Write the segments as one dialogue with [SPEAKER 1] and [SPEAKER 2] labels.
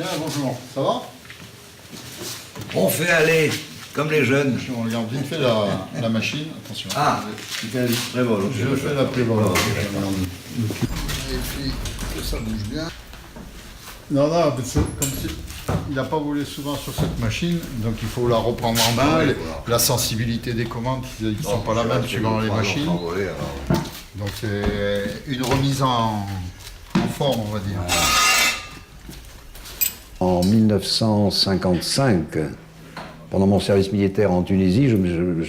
[SPEAKER 1] Tiens, bonjour, ça va?
[SPEAKER 2] On fait aller, comme les jeunes.
[SPEAKER 1] On regarde vite fait la machine, attention.
[SPEAKER 2] Ah, tu fais la prévol.
[SPEAKER 1] Je fais la prévol. Vérifie que ça bouge bien. Non, parce que comme si il n'a pas volé souvent sur cette machine, donc il faut la reprendre en main.
[SPEAKER 2] Oui,
[SPEAKER 1] La sensibilité des commandes, ils ne sont pas la même suivant les machines. Donc c'est une remise en forme, on va dire.
[SPEAKER 3] En 1955, pendant mon service militaire en Tunisie, je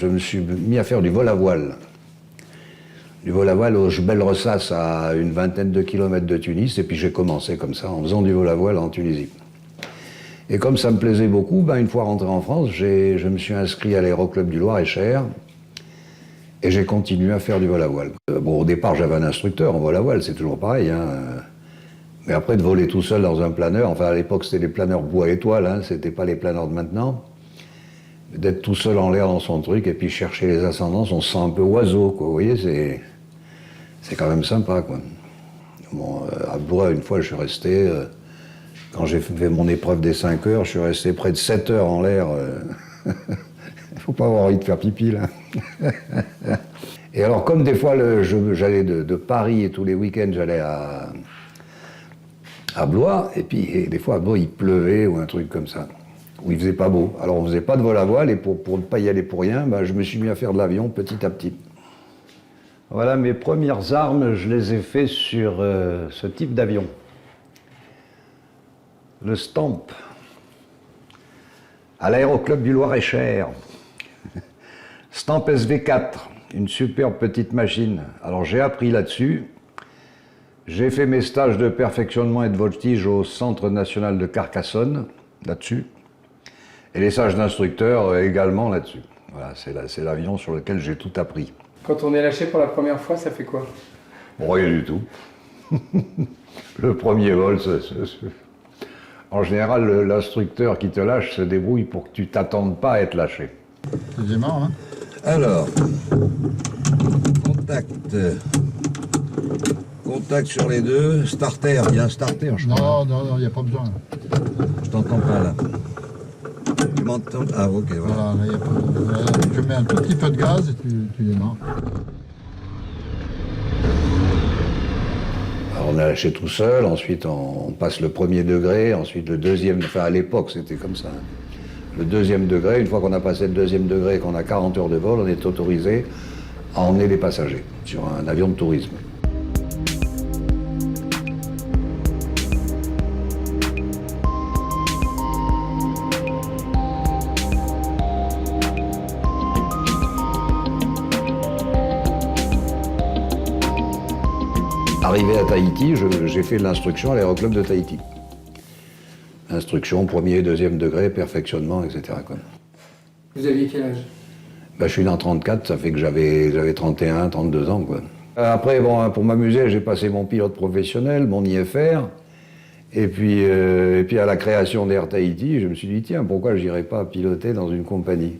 [SPEAKER 3] me suis mis à faire du vol à voile. Du vol à voile au Jebel Ressas, à une vingtaine de kilomètres de Tunis, et puis j'ai commencé comme ça, en faisant du vol à voile en Tunisie. Et comme ça me plaisait beaucoup, une fois rentré en France, je me suis inscrit à l'Aéroclub du Loir-et-Cher, et j'ai continué à faire du vol à voile. Bon, au départ, j'avais un instructeur en vol à voile, c'est toujours pareil, hein. Mais après, de voler tout seul dans un planeur, enfin à l'époque c'était les planeurs bois étoile, hein, c'était pas les planeurs de maintenant, d'être tout seul en l'air dans son truc et puis chercher les ascendances, on se sent un peu oiseau, quoi, vous voyez, c'est quand même sympa, quoi. Bon, à Blois, une fois, je suis resté, quand j'ai fait mon épreuve des 5 heures, je suis resté près de 7 heures en l'air. Il faut pas avoir envie de faire pipi, là. Et alors, comme des fois, j'allais de Paris et tous les week-ends, j'allais à Blois, et puis des fois à Blois il pleuvait ou un truc comme ça, où il faisait pas beau. Alors on faisait pas de vol à voile, et pour ne pas y aller pour rien, je me suis mis à faire de l'avion petit à petit. Voilà, mes premières armes, je les ai fait sur ce type d'avion. Le Stamp, à l'Aéroclub du Loir-et-Cher. Stamp SV4, une superbe petite machine. Alors j'ai appris là-dessus. J'ai fait mes stages de perfectionnement et de voltige au Centre national de Carcassonne, là-dessus. Et les stages d'instructeur également là-dessus. Voilà, c'est l'avion sur lequel j'ai tout appris.
[SPEAKER 4] Quand on est lâché pour la première fois, ça fait quoi?
[SPEAKER 3] Rien du tout. Le premier vol, en général, l'instructeur qui te lâche se débrouille pour que tu t'attendes pas à être lâché.
[SPEAKER 1] C'est démarre, hein?
[SPEAKER 2] Alors, contact sur les deux, starter, il y a un starter, je crois.
[SPEAKER 1] Non, il n'y a pas besoin.
[SPEAKER 2] Je t'entends pas là. Tu m'entends? Ah ok, voilà.
[SPEAKER 1] Voilà, là, y a pas besoin. Tu mets un tout petit peu de gaz et tu démarres.
[SPEAKER 3] Alors on a lâché tout seul, ensuite on passe le premier degré, ensuite le deuxième, enfin à l'époque c'était comme ça. Le deuxième degré, une fois qu'on a passé le deuxième degré et qu'on a 40 heures de vol, on est autorisé à emmener les passagers sur un avion de tourisme. Arrivé à Tahiti, j'ai fait de l'instruction à l'Aéroclub de Tahiti. Instruction, premier, deuxième degré, perfectionnement, etc., quoi.
[SPEAKER 4] Vous aviez quel âge?
[SPEAKER 3] Je suis né en 34, ça fait que j'avais 31, 32 ans, quoi. Après, bon, pour m'amuser, j'ai passé mon pilote professionnel, mon IFR, et puis à la création d'Air Tahiti, je me suis dit, tiens, pourquoi j'irais pas piloter dans une compagnie?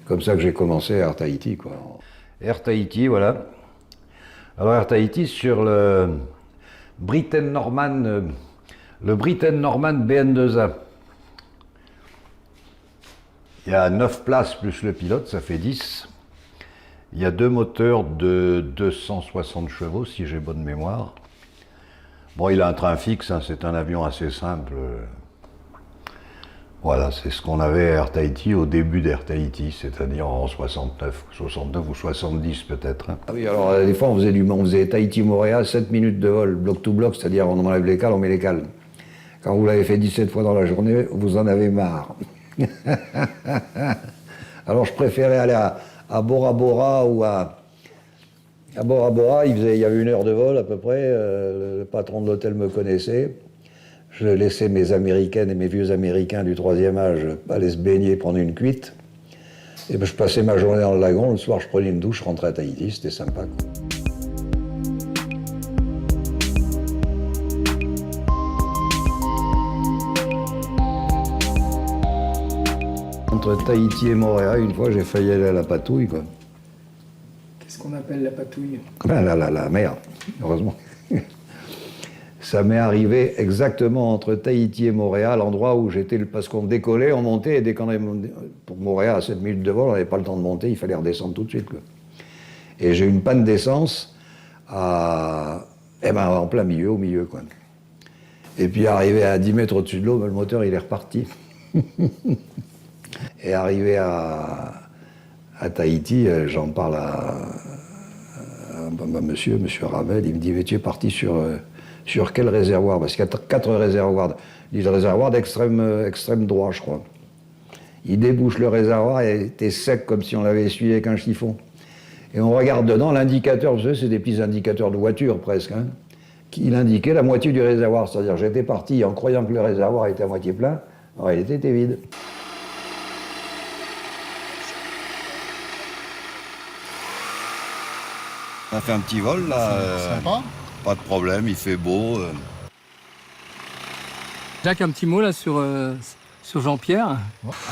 [SPEAKER 3] Comme ça que j'ai commencé Air Tahiti, quoi. Air Tahiti, voilà. Alors Air Tahiti, sur le Britten-Norman BN2A. Il y a 9 places plus le pilote, ça fait 10. Il y a 2 moteurs de 260 chevaux, si j'ai bonne mémoire. Bon, il a un train fixe, hein, c'est un avion assez simple. Voilà, c'est ce qu'on avait à Air Tahiti au début d'Air Tahiti, c'est-à-dire en 69 ou 70 peut-être. Hein. Ah oui, alors des fois on faisait Tahiti-Moorea, 7 minutes de vol, bloc to bloc, c'est-à-dire on enlève les cales, on met les cales. Quand vous l'avez fait 17 fois dans la journée, vous en avez marre. Alors je préférais aller à Bora Bora ou à Bora Bora, il y avait 1 heure de vol à peu près, le patron de l'hôtel me connaissait. Je laissais mes Américaines et mes vieux Américains du 3e âge aller se baigner, prendre une cuite. Et je passais ma journée dans le lagon, le soir je prenais une douche, je rentrais à Tahiti, c'était sympa, quoi. Entre Tahiti et Moorea, une fois j'ai failli aller à la patouille, quoi.
[SPEAKER 4] Qu'est-ce qu'on appelle la patouille?
[SPEAKER 3] La mer, heureusement. Ça m'est arrivé exactement entre Tahiti et Montréal, endroit où j'étais, parce qu'on décollait, on montait, et dès qu'on avait pour Montréal à 7 minutes de vol, on n'avait pas le temps de monter, il fallait redescendre tout de suite, quoi. Et j'ai eu une panne d'essence en plein milieu, au milieu, quoi. Et puis arrivé à 10 mètres au-dessus de l'eau, le moteur il est reparti. Et arrivé à Tahiti, j'en parle à monsieur Ravel, il me dit, mais tu es parti sur quel réservoir? Parce qu'il y a 4 réservoirs. Il dit, le réservoir extrême droit, je crois. Il débouche le réservoir et il était sec comme si on l'avait essuyé avec un chiffon. Et on regarde dedans, l'indicateur, vous savez, c'est des petits indicateurs de voiture presque, hein. Il indiquait la moitié du réservoir, c'est-à-dire j'étais parti en croyant que le réservoir était à moitié plein, en réalité il était vide.
[SPEAKER 2] On a fait un petit vol là,
[SPEAKER 1] Sympa.
[SPEAKER 2] pas de problème, il fait beau.
[SPEAKER 4] Jacques, un petit mot là sur Jean-Pierre.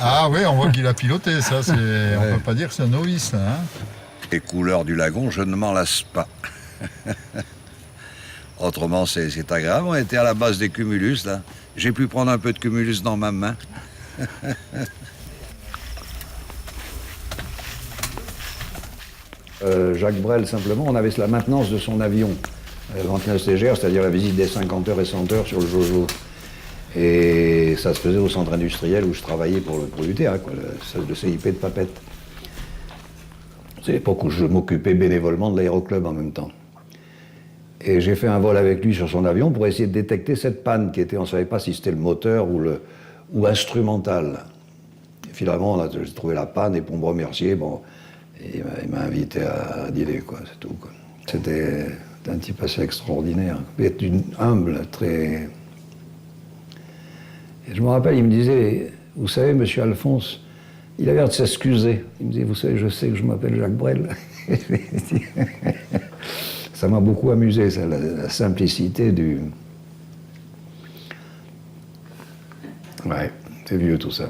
[SPEAKER 1] Ah oui, on voit qu'il a piloté, ça, on ne peut pas dire que c'est un novice, là, hein.
[SPEAKER 2] Les couleurs du lagon, je ne m'en lasse pas. Autrement, c'est agréable. On était à la base des cumulus, là. J'ai pu prendre un peu de cumulus dans ma main.
[SPEAKER 3] Jacques Brel, simplement, on avait la maintenance de son avion, le 29 légère, c'est-à-dire la visite des 50 heures et 100 heures sur le Jojo. Et ça se faisait au centre industriel où je travaillais pour l'UTA, quoi, le CIP de Papette. C'est l'époque où je m'occupais bénévolement de l'aéroclub en même temps. Et j'ai fait un vol avec lui sur son avion pour essayer de détecter cette panne qui était, on ne savait pas si c'était le moteur ou instrumental. Et finalement, j'ai trouvé la panne et pour me remercier, bon, il m'a invité à dîner, quoi, c'est tout, quoi. C'était un type assez extraordinaire, humble, très... Et je me rappelle, il me disait, vous savez, monsieur Alphonse, il avait l'air de s'excuser. Il me disait, vous savez, je sais que je m'appelle Jacques Brel. Ça m'a beaucoup amusé, ça, la simplicité du... Ouais, c'est vieux tout ça.